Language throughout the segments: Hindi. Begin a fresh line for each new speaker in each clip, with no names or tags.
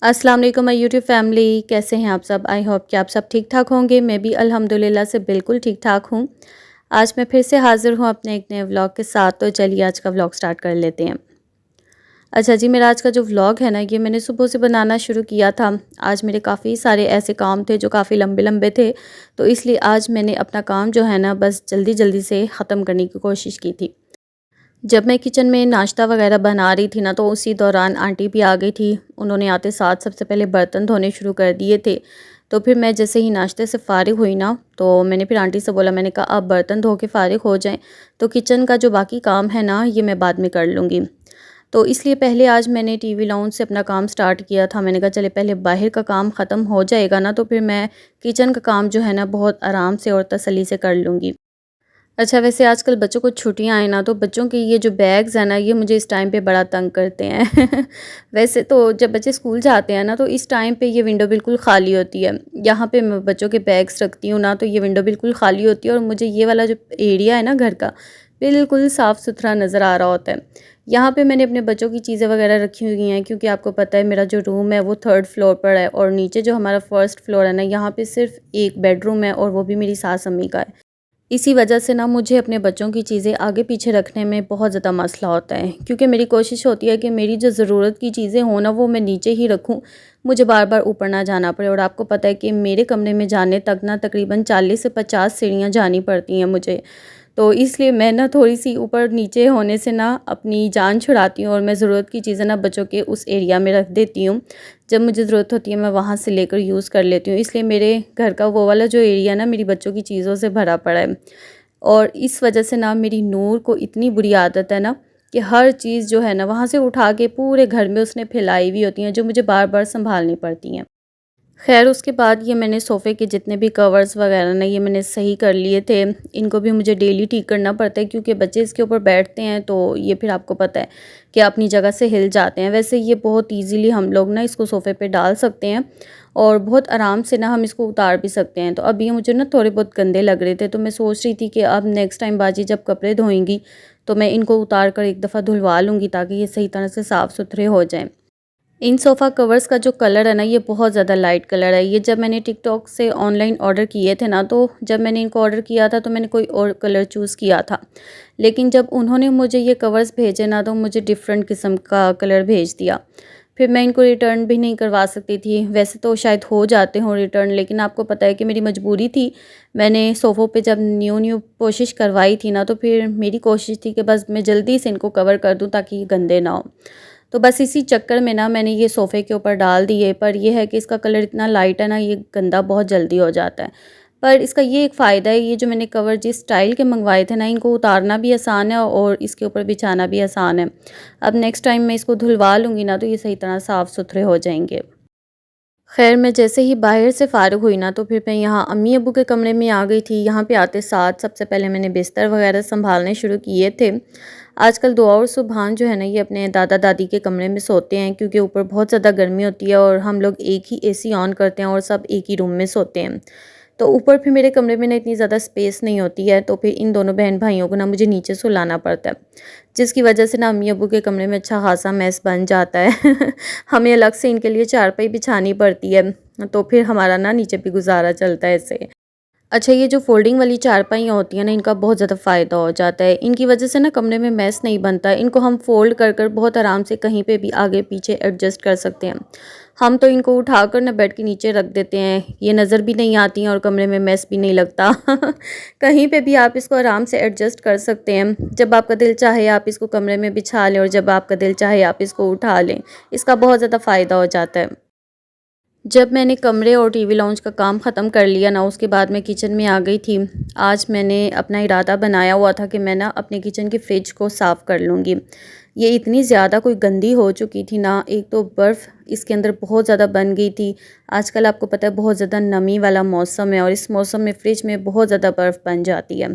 अस्सलाम वालेकुम माय यूट्यूब फैमिली। कैसे हैं आप सब? आई होप कि आप सब ठीक ठाक होंगे। मैं भी अल्हम्दुलिल्लाह से बिल्कुल ठीक ठाक हूँ। आज मैं फिर से हाज़िर हूँ अपने एक नए व्लॉग के साथ। तो चलिए आज का व्लॉग स्टार्ट कर लेते हैं। अच्छा जी, मेरा आज का जो व्लॉग है ना, ये मैंने सुबह से बनाना शुरू किया था। आज मेरे काफ़ी सारे ऐसे काम थे जो काफ़ी लंबे-लंबे थे, तो इसलिए आज मैंने अपना काम जो है ना बस जल्दी-जल्दी से ख़त्म करने की कोशिश की थी। जब मैं किचन में नाश्ता वगैरह बना रही थी ना, तो उसी दौरान आंटी भी आ गई थी। उन्होंने आते साथ सबसे पहले बर्तन धोने शुरू कर दिए थे। तो फिर मैं जैसे ही नाश्ते से फ़ारिग हुई ना, तो मैंने फिर आंटी से बोला, मैंने कहा आप बर्तन धो के फ़ारिग हो जाएँ, तो किचन का जो बाकी काम है ना, ये मैं बाद में कर लूँगी। तो इसलिए पहले आज मैंने टीवी लाउंज से अपना काम स्टार्ट किया था। मैंने कहा चले पहले बाहर का काम ख़त्म हो जाएगा ना, तो फिर मैं किचन का काम जो है ना बहुत आराम से और तसल्ली से कर लूँगी। अच्छा, वैसे आजकल बच्चों को छुट्टियाँ हैं ना, तो बच्चों के ये जो बैग्स हैं ना, ये मुझे इस टाइम पे बड़ा तंग करते हैं। वैसे तो जब बच्चे स्कूल जाते हैं ना, तो इस टाइम पे ये विंडो बिल्कुल खाली होती है। यहाँ पे मैं बच्चों के बैग्स रखती हूँ ना, तो ये विंडो बिल्कुल खाली होती है और मुझे ये वाला जो एरिया है ना घर का, बिल्कुल साफ़-सुथरा नज़र आ रहा होता है। यहाँ पे मैंने अपने बच्चों की चीज़ें वगैरह रखी हुई हैं, क्योंकि आपको पता है मेरा जो रूम है वो 3rd फ्लोर पर है और नीचे जो हमारा 1st फ्लोर है ना, यहाँ पे सिर्फ़ एक बेडरूम है और वो भी मेरी सास-अम्मी का है। इसी वजह से ना मुझे अपने बच्चों की चीज़ें आगे पीछे रखने में बहुत ज़्यादा मसला होता है, क्योंकि मेरी कोशिश होती है कि मेरी जो ज़रूरत की चीज़ें हों ना, वो मैं नीचे ही रखूं, मुझे बार बार ऊपर ना जाना पड़े। और आपको पता है कि मेरे कमरे में जाने तक ना तकरीबन 40 से 50 सीढ़ियाँ जानी पड़ती हैं मुझे। तो इसलिए मैं ना थोड़ी-सी ऊपर-नीचे होने से ना अपनी जान छुड़ाती हूँ और मैं ज़रूरत की चीज़ें ना बच्चों के उस एरिया में रख देती हूँ। जब मुझे ज़रूरत होती है मैं वहाँ से लेकर यूज़ कर लेती हूँ। इसलिए मेरे घर का वो वाला जो एरिया ना मेरी बच्चों की चीज़ों से भरा पड़ा है। और इस वजह से ना मेरी नूर को इतनी बुरी आदत है ना कि हर चीज़ जो है ना वहाँ से उठा के पूरे घर में उसने फैलाई हुई होती हैं, जो मुझे बार-बार सँभालनी पड़ती हैं। ख़ैर उसके बाद ये मैंने सोफ़े के जितने भी कवर्स वग़ैरह ना ये मैंने सही कर लिए थे। इनको भी मुझे डेली ठीक करना पड़ता है, क्योंकि बच्चे इसके ऊपर बैठते हैं तो ये फिर आपको पता है कि अपनी जगह से हिल जाते हैं। वैसे ये बहुत ईज़िली हम लोग ना इसको सोफ़े पे डाल सकते हैं और बहुत आराम से ना हम इसको उतार भी सकते हैं। तो अब ये मुझे ना थोड़े बहुत गंदे लग रहे थे, तो मैं सोच रही थी कि अब नेक्स्ट टाइम बाजी जब कपड़े धोएँगी तो मैं इनको उतार कर एक दफ़ा धुलवा लूँगी, ताकि ये सही तरह से साफ़-सुथरे हो जाएँ। इन सोफ़ा कवर्स का जो कलर है ना, ये बहुत ज़्यादा लाइट कलर है। ये जब मैंने टिकटॉक से ऑनलाइन ऑर्डर किए थे ना, तो जब मैंने इनको ऑर्डर किया था तो मैंने कोई और कलर चूज़ किया था। लेकिन जब उन्होंने मुझे ये कवर्स भेजे ना, तो मुझे डिफ़रेंट किस्म का कलर भेज दिया। फिर मैं इनको रिटर्न भी नहीं करवा सकती थी। वैसे तो शायद हो जाते हों रिटर्न, लेकिन आपको पता है कि मेरी मजबूरी थी। मैंने सोफ़ों पे जब न्यू-न्यू कोशिश करवाई थी ना, तो फिर मेरी कोशिश थी कि बस मैं जल्दी से इनको कवर कर दूँ ताकि ये गंदे ना हों। तो बस इसी चक्कर में ना मैंने ये सोफ़े के ऊपर डाल दिए, पर ये है कि इसका कलर इतना लाइट है ना, ये गंदा बहुत जल्दी हो जाता है। पर इसका ये एक फ़ायदा है, ये जो मैंने कवर जिस स्टाइल के मंगवाए थे ना, इनको उतारना भी आसान है और इसके ऊपर बिछाना भी आसान है। अब नेक्स्ट टाइम मैं इसको धुलवा लूँगी ना, तो ये सही तरह साफ़-सुथरे हो जाएँगे। ख़ैर मैं जैसे ही बाहर से फ़ारिग हुई ना, तो फिर मैं यहाँ अम्मी-अब्बू के कमरे में आ गई थी। यहाँ पे आते साथ सबसे पहले मैंने बिस्तर वग़ैरह सँभालने शुरू किए थे। आजकल दुआ और सुबहान जो है ना, ये अपने दादा-दादी के कमरे में सोते हैं, क्योंकि ऊपर बहुत ज़्यादा गर्मी होती है और हम लोग एक ही एसी ऑन करते हैं और सब एक ही रूम में सोते हैं। तो ऊपर फिर मेरे कमरे में ना इतनी ज़्यादा स्पेस नहीं होती है, तो फिर इन दोनों बहन-भाइयों को ना मुझे नीचे सुलाना पड़ता है। जिसकी वजह से ना अम्मी-अब्बू के कमरे में अच्छा ख़ासा मेस बन जाता है। हमें अलग से इनके लिए चारपाई बिछानी पड़ती है, तो फिर हमारा ना नीचे भी गुज़ारा चलता है इससे। अच्छा, ये जो फ़ोल्डिंग वाली चारपाइयाँ होती हैं ना, इनका बहुत ज़्यादा फ़ायदा हो जाता है। इनकी वजह से ना कमरे में मेस नहीं बनता। इनको हम फ़ोल्ड कर कर बहुत आराम से कहीं पे भी आगे-पीछे एडजस्ट कर सकते हैं। हम तो इनको उठाकर ना बेड के नीचे रख देते हैं। ये नज़र भी नहीं आती हैं और कमरे में मेस भी नहीं लगता। कहीं पे भी आप इसको आराम से एडजस्ट कर सकते हैं। जब आपका दिल चाहे आप इसको कमरे में बिछा लें और जब आपका दिल चाहे आप इसको उठा लें। इसका बहुत ज़्यादा फ़ायदा हो जाता है। जब मैंने कमरे और टीवी लाउंज का काम ख़त्म कर लिया ना, उसके बाद मैं किचन में आ गई थी। आज मैंने अपना इरादा बनाया हुआ था कि मैं ना अपने किचन की फ्रिज को साफ़ कर लूँगी। ये इतनी ज़्यादा कोई गंदी हो चुकी थी ना, एक तो बर्फ़ इसके अंदर बहुत ज़्यादा बन गई थी। आजकल आपको पता है बहुत ज़्यादा नमी वाला मौसम है और इस मौसम में फ्रिज में बहुत ज़्यादा बर्फ़ बन जाती है।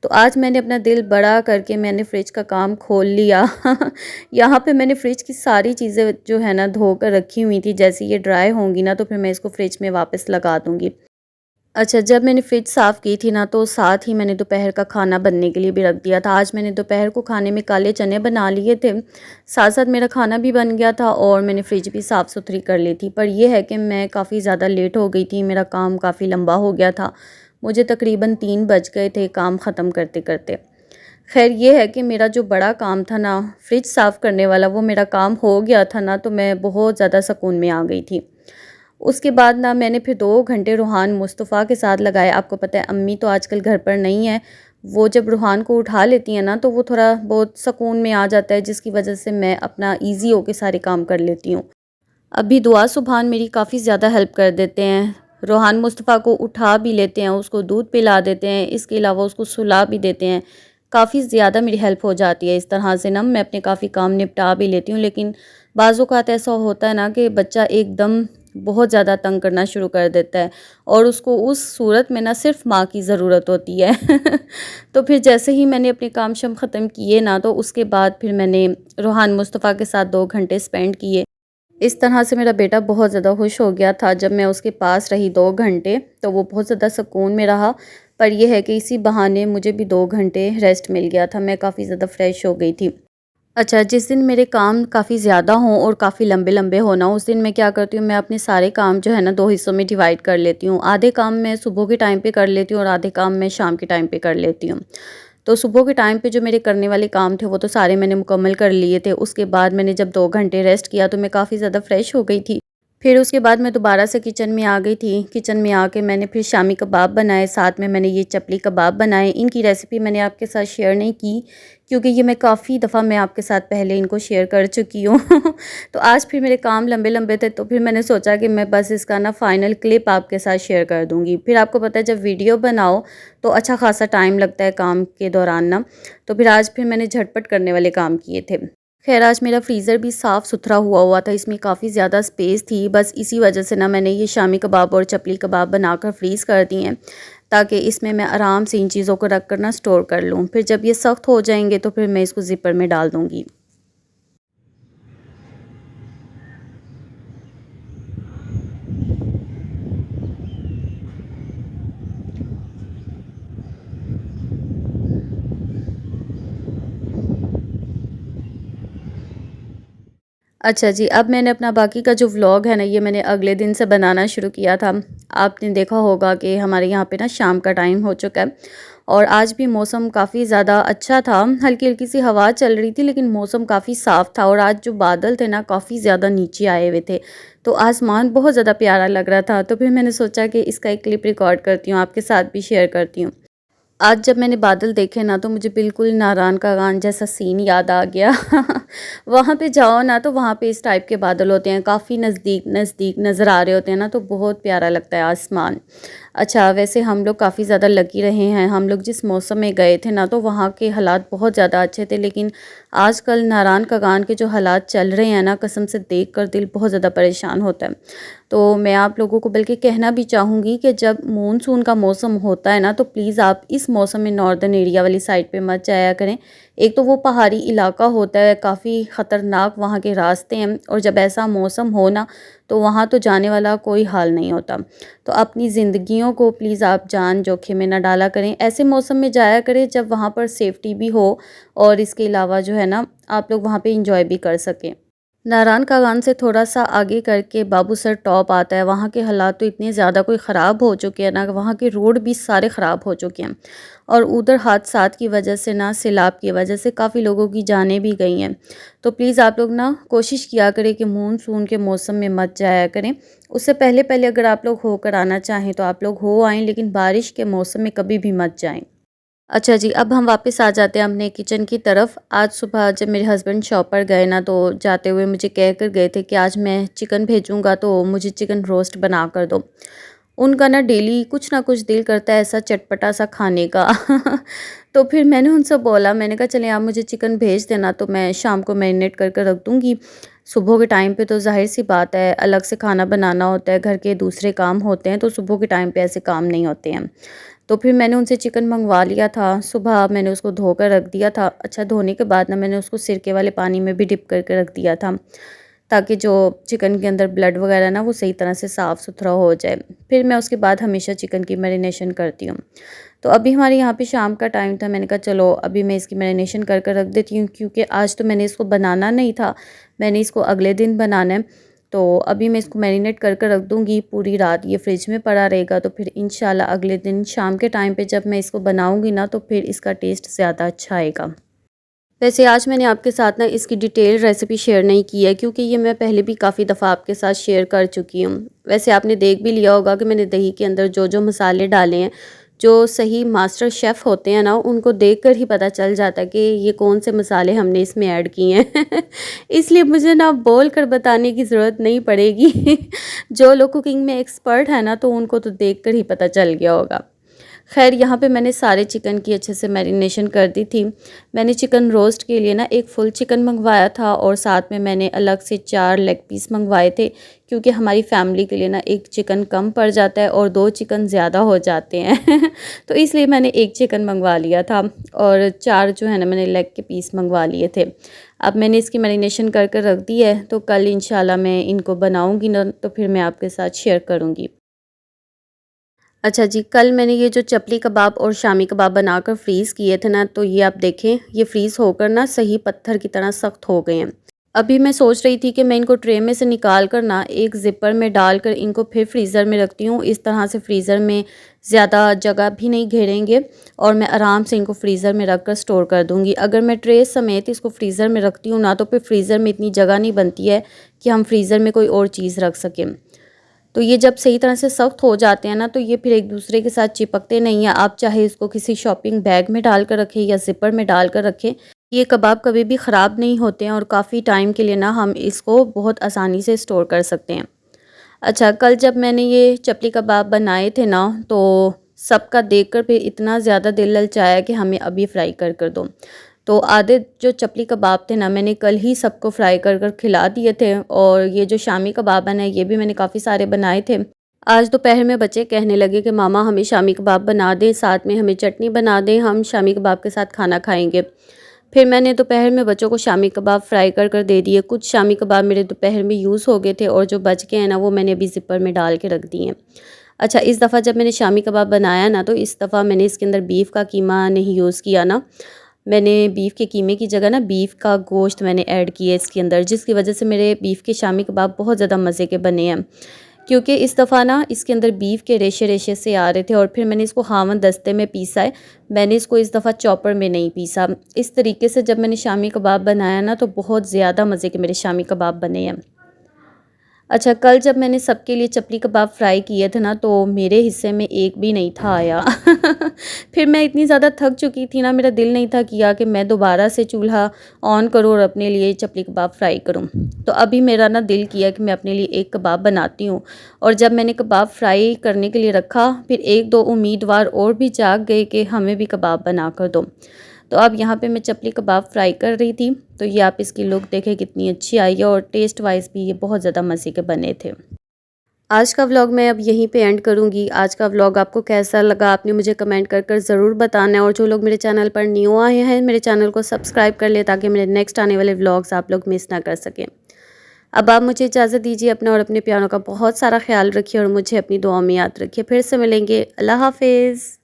तो आज मैंने अपना दिल बड़ा करके मैंने फ्रिज का काम खोल लिया। यहाँ पे मैंने फ्रिज की सारी चीज़ें जो है ना धो कर रखी हुई थी। जैसे ये ड्राई होंगी ना, तो फिर मैं इसको फ्रिज में वापस लगा दूँगी। अच्छा, जब मैंने फ्रिज साफ़ की थी ना, तो साथ ही मैंने दोपहर का खाना बनने के लिए भी रख दिया था। आज मैंने दोपहर को खाने में काले चने बना लिए थे, साथ-साथ मेरा खाना भी बन गया था और मैंने फ्रिज भी साफ़-सुथरी कर ली थी। पर ये है कि मैं काफ़ी ज़्यादा लेट हो गई थी, मेरा काम काफ़ी लंबा हो गया था। मुझे तकरीबन 3 बज गए थे काम ख़त्म करते-करते। ख़ैर ये है कि मेरा जो बड़ा काम था ना, फ्रिज साफ़ करने वाला, वो मेरा काम हो गया था ना, तो मैं बहुत ज़्यादा सुकून में आ गई थी। उसके बाद ना मैंने फिर 2 घंटे रूहान मुस्तफ़ा के साथ लगाए। आपको पता है अम्मी तो आजकल घर पर नहीं है। वो जब रूहान को उठा लेती हैं ना, तो वो थोड़ा बहुत सुकून में आ जाता है, जिसकी वज़ह से मैं अपना ईज़ी होके सारे काम कर लेती हूँ। अभी दुआ सुभान मेरी काफ़ी ज़्यादा हेल्प कर देते हैं। रूहान मुस्तफ़ा को उठा भी लेते हैं, उसको दूध पिला देते हैं, इसके अलावा उसको सुला भी देते हैं। काफ़ी ज़्यादा मेरी हेल्प हो जाती है इस तरह से ना, मैं अपने काफ़ी काम निपटा भी लेती हूँ। लेकिन बाज़ औक़ात ऐसा होता है ना कि बच्चा एकदम बहुत ज़्यादा तंग करना शुरू कर देता है और उसको उस सूरत में ना सिर्फ़ माँ की ज़रूरत होती है। तो फिर जैसे ही मैंने अपने काम-शाम ख़त्म किए ना, तो उसके बाद फिर मैंने रूहान मुस्तफ़ा के साथ 2 घंटे स्पेंड किए। इस तरह से मेरा बेटा बहुत ज़्यादा खुश हो गया था जब मैं उसके पास रही 2 घंटे, तो वो बहुत ज़्यादा सुकून में रहा। पर ये है कि इसी बहाने मुझे भी 2 घंटे रेस्ट मिल गया था, मैं काफ़ी ज़्यादा फ्रेश हो गई थी। अच्छा, जिस दिन मेरे काम काफ़ी ज़्यादा हों और काफ़ी लंबे-लंबे हो ना, उस दिन मैं क्या करती हूँ, मैं अपने सारे काम जो है ना 2 हिस्सों में डिवाइड कर लेती हूँ। आधे काम मैं सुबह के टाइम पे कर लेती हूँ और आधे काम मैं शाम के टाइम पे कर लेती हूँ। तो सुबह के टाइम पे जो मेरे करने वाले काम थे, वो तो सारे मैंने मुकम्मल कर लिए थे। उसके बाद मैंने जब 2 घंटे रेस्ट किया, तो मैं काफ़ी ज़्यादा फ्रेश हो गई थी। फिर उसके बाद मैं दोबारा से किचन में आ गई थी। किचन में आके मैंने फिर शामी कबाब बनाए, साथ में मैंने ये चपली कबाब बनाए। इनकी रेसिपी मैंने आपके साथ शेयर नहीं की, क्योंकि ये मैं काफ़ी दफ़ा मैं आपके साथ पहले इनको शेयर कर चुकी हूँ। तो आज फिर मेरे काम लंबे-लंबे थे, तो फिर मैंने सोचा कि मैं बस इसका ना फ़ाइनल क्लिप आपके साथ शेयर कर दूँगी। फिर आपको पता है जब वीडियो बनाओ, तो अच्छा ख़ासा टाइम लगता है काम के दौरान ना। तो फिर आज फिर मैंने झटपट करने वाले काम किए थे। ख़ैर आज मेरा फ्रीज़र भी साफ़-सुथरा हुआ हुआ था, इसमें काफ़ी ज़्यादा स्पेस थी। बस इसी वजह से ना मैंने ये शामी कबाब और चपली कबाब बनाकर फ्रीज़ कर दिए हैं, ताकि इसमें मैं आराम से इन चीज़ों को रख कर ना स्टोर कर लूँ। फिर जब ये सख्त हो जाएँगे, तो फिर मैं इसको ज़िपर में डाल दूँगी। अच्छा जी, अब मैंने अपना बाकी का जो व्लॉग है ना, ये मैंने अगले दिन से बनाना शुरू किया था। आपने देखा होगा कि हमारे यहाँ पे ना शाम का टाइम हो चुका है और आज भी मौसम काफ़ी ज़्यादा अच्छा था। हल्की-हल्की सी हवा चल रही थी, लेकिन मौसम काफ़ी साफ़ था और आज जो बादल थे ना, काफ़ी ज़्यादा नीचे आए हुए थे। तो आसमान बहुत ज़्यादा प्यारा लग रहा था, तो फिर मैंने सोचा कि इसका एक क्लिप रिकॉर्ड करती हूँ, आपके साथ भी शेयर करती हूँ। आज जब मैंने बादल देखे ना, तो मुझे बिल्कुल नारायण का गान जैसा सीन याद आ गया। वहाँ पे जाओ ना, तो वहाँ पे इस टाइप के बादल होते हैं, काफ़ी नज़दीक नज़दीक नज़र आ रहे होते हैं ना, तो बहुत प्यारा लगता है आसमान। अच्छा, वैसे हम लोग काफ़ी ज़्यादा लकी रहे हैं। हम लोग जिस मौसम में गए थे ना, तो वहाँ के हालात बहुत ज़्यादा अच्छे थे, लेकिन आजकल नारायण का गान के जो हालात चल रहे हैं ना, कसम से देख कर दिल बहुत ज़्यादा परेशान होता है। तो मैं आप लोगों को बल्कि कहना भी चाहूँगी कि जब मानसून का मौसम होता है ना, तो प्लीज़ आप इस मौसम में नॉर्दर्न एरिया वाली साइड पे मत जाया करें। एक तो वो पहाड़ी इलाका होता है, काफ़ी ख़तरनाक वहाँ के रास्ते हैं और जब ऐसा मौसम हो ना, तो वहाँ तो जाने वाला कोई हाल नहीं होता। तो अपनी ज़िंदगियों को प्लीज़ आप जान जोखिम में ना डाला करें। ऐसे मौसम में जाया करें जब वहाँ पर सेफ्टी भी हो और इसके अलावा जो है ना, आप लोग वहाँ पे एंजॉय भी कर सकें। नारायण कागान से थोड़ा-सा आगे करके बाबूसर टॉप आता है, वहाँ के हालात तो इतने ज़्यादा कोई ख़राब हो चुके हैं ना, वहाँ के रोड भी सारे ख़राब हो चुके हैं और उधर हादसात की वजह से ना, सैलाब की वजह से काफ़ी लोगों की जानें भी गई हैं। तो प्लीज़ आप लोग ना कोशिश किया करें कि मानसून के मौसम में मत जाया करें। उससे पहले-पहले अगर आप लोग होकर आना चाहें, तो आप लोग हो आएँ, लेकिन बारिश के मौसम में कभी भी मत जाएँ। अच्छा जी, अब हम वापस आ जाते हैं अपने किचन की तरफ। आज सुबह जब मेरे हस्बैंड शॉप पर गए ना, तो जाते हुए मुझे कह कर गए थे कि आज मैं चिकन भेजूँगा, तो मुझे चिकन रोस्ट बना कर दो। उनका ना डेली कुछ ना कुछ दिल करता है ऐसा चटपटा-सा खाने का। तो फिर मैंने उनसे बोला, मैंने कहा चलें आप मुझे चिकन भेज देना, तो मैं शाम को मैरिनेट कर कर रख दूँगी। सुबह के टाइम पे तो ज़ाहिर-सी बात है, अलग से खाना बनाना होता है, घर के दूसरे काम होते हैं, तो सुबह के टाइम पे ऐसे काम नहीं होते हैं। तो फिर मैंने उनसे चिकन मँगवा लिया था। सुबह मैंने उसको धोकर रख दिया था। अच्छा, धोने के बाद ना मैंने उसको सिरके वाले पानी में भी डिप करके रख दिया था, ताकि जो चिकन के अंदर ब्लड वगैरह ना वो सही तरह से साफ़ सुथरा हो जाए। फिर मैं उसके बाद हमेशा चिकन की मैरिनेशन करती हूँ। तो अभी हमारे यहाँ पे शाम का टाइम था, मैंने कहा चलो अभी मैं इसकी मैरिनेशन कर कर रख देती हूँ, क्योंकि आज तो मैंने इसको बनाना नहीं था, मैंने इसको अगले दिन बनाना है। तो अभी मैं इसको मैरिनेट कर कर रख दूँगी, पूरी रात ये फ्रिज में पड़ा रहेगा, तो फिर इंशाल्लाह अगले दिन शाम के टाइम पे जब मैं इसको बनाऊँगी ना तो फिर इसका टेस्ट ज़्यादा अच्छा आएगा। वैसे आज मैंने आपके साथ ना इसकी डिटेल रेसिपी शेयर नहीं की है, क्योंकि ये मैं पहले भी काफ़ी दफ़ा आपके साथ शेयर कर चुकी हूँ। वैसे आपने देख भी लिया होगा कि मैंने दही के अंदर जो जो मसाले डाले हैं, जो सही मास्टर शेफ़ होते हैं ना उनको देखकर ही पता चल जाता है कि ये कौन से मसाले हमने इसमें ऐड किए हैं। इसलिए मुझे ना बोल कर बताने की ज़रूरत नहीं पड़ेगी। जो लोग कुकिंग में एक्सपर्ट हैं ना तो उनको तो देख कर ही पता चल गया होगा। खैर यहाँ पे मैंने सारे चिकन की अच्छे से मैरिनेशन कर दी थी। मैंने चिकन रोस्ट के लिए ना एक फुल चिकन मंगवाया था और साथ में मैंने अलग से 4 लेग पीस मंगवाए थे, क्योंकि हमारी फैमिली के लिए ना एक चिकन कम पड़ जाता है और 2 चिकन ज़्यादा हो जाते हैं। तो इसलिए मैंने एक चिकन मंगवा लिया था और 4 जो है ना मैंने लेग के पीस मंगवा लिए थे। अब मैंने इसकी मैरिनेशन कर कर रख दी है, तो कल इंशाल्लाह मैं इनको बनाऊँगी ना तो फिर मैं आपके साथ शेयर करूँगी। अच्छा जी, कल मैंने ये जो चपली कबाब और शामी कबाब बनाकर फ्रीज़ किए थे ना, तो ये आप देखें ये फ्रीज़ होकर ना सही पत्थर की तरह सख्त हो गए हैं। अभी मैं सोच रही थी कि मैं इनको ट्रे में से निकाल कर ना एक ज़िपर में डालकर इनको फिर फ्रीज़र में रखती हूँ। इस तरह से फ्रीज़र में ज़्यादा जगह भी नहीं घेरेंगे और मैं आराम से इनको फ्रीज़र में रख कर स्टोर कर दूँगी। अगर मैं ट्रे समेत इसको फ्रीज़र में रखती हूँ ना, तो फिर फ्रीज़र में इतनी जगह नहीं बनती है कि हम फ्रीज़र में कोई और चीज़ रख सकें। तो ये जब सही तरह से सख्त हो जाते हैं ना तो ये फिर एक दूसरे के साथ चिपकते नहीं हैं। आप चाहे इसको किसी शॉपिंग बैग में डाल कर रखें या ज़िपर में डाल कर रखें, ये कबाब कभी भी ख़राब नहीं होते हैं और काफ़ी टाइम के लिए ना हम इसको बहुत आसानी से स्टोर कर सकते हैं। अच्छा, कल जब मैंने ये चपली कबाब बनाए थे ना तो सबका देखकर फिर इतना ज़्यादा दिल ललचाया कि हमें अभी फ्राई कर कर दो। तो आधे जो चपली कबाब थे ना मैंने कल ही सबको फ्राई कर कर खिला दिए थे और ये जो शामी कबाब है ये भी मैंने काफ़ी सारे बनाए थे। आज दोपहर में बच्चे कहने लगे कि मामा हमें शामी कबाब बना दें, साथ में हमें चटनी बना दें, हम शामी कबाब के साथ खाना खाएंगे। फिर मैंने दोपहर में बच्चों को शामी कबाब फ्राई कर कर दे दिए। कुछ शामी कबाब मेरे दोपहर में यूज़ हो गए थे और जो बच गए हैं ना वो मैंने अभी ज़िपर में डाल के रख दिए हैं। अच्छा, इस दफ़ा जब मैंने शामी कबाब बनाया ना तो इस दफ़ा मैंने इसके अंदर बीफ का कीमा नहीं यूज़ किया ना, मैंने बीफ के कीमे की जगह ना बीफ का गोश्त मैंने ऐड किया इसके अंदर, जिसकी वजह से मेरे बीफ के शामी कबाब बहुत ज़्यादा मज़े के बने हैं। क्योंकि इस दफ़ा ना इसके अंदर बीफ के रेशे रेशे से आ रहे थे और फिर मैंने इसको हावन दस्ते में पीसा है। मैंने इसको इस दफ़ा चॉपर में नहीं पीसा। इस तरीके से जब मैंने शामी कबाब बनाया ना तो बहुत ज़्यादा मज़े के मेरे शामी कबाब बने हैं। अच्छा, कल जब मैंने सबके लिए चपली कबाब फ्राई किए थे ना तो मेरे हिस्से में एक भी नहीं था आया। फिर मैं इतनी ज़्यादा थक चुकी थी ना, मेरा दिल नहीं था किया कि मैं दोबारा से चूल्हा ऑन करूँ और अपने लिए चपली कबाब फ्राई करूँ। तो अभी मेरा ना दिल किया कि मैं अपने लिए एक कबाब बनाती हूँ और जब मैंने कबाब फ्राई करने के लिए रखा फिर 1-2 उम्मीदवार और भी जाग गए कि हमें भी कबाब बना कर दो। तो अब यहाँ पे मैं चपली कबाब फ्राई कर रही थी, तो ये आप इसकी लुक देखें कितनी अच्छी आई है और टेस्ट वाइज भी ये बहुत ज़्यादा मज़े के बने थे। आज का व्लॉग मैं अब यहीं पे एंड करूँगी। आज का व्लॉग आपको कैसा लगा आपने मुझे कमेंट कर कर ज़रूर बताना है और जो लोग मेरे चैनल पर न्यू आए हैं मेरे चैनल को सब्सक्राइब कर लें ताकि मेरे नेक्स्ट आने वाले व्लॉग्स आप लोग मिस ना कर सकें। अब आप मुझे इजाज़त दीजिए, अपना और अपने प्यारों का बहुत सारा ख्याल रखिए और मुझे अपनी दुआओं में याद रखिए। फिर से मिलेंगे। अल्लाह हाफ़िज़।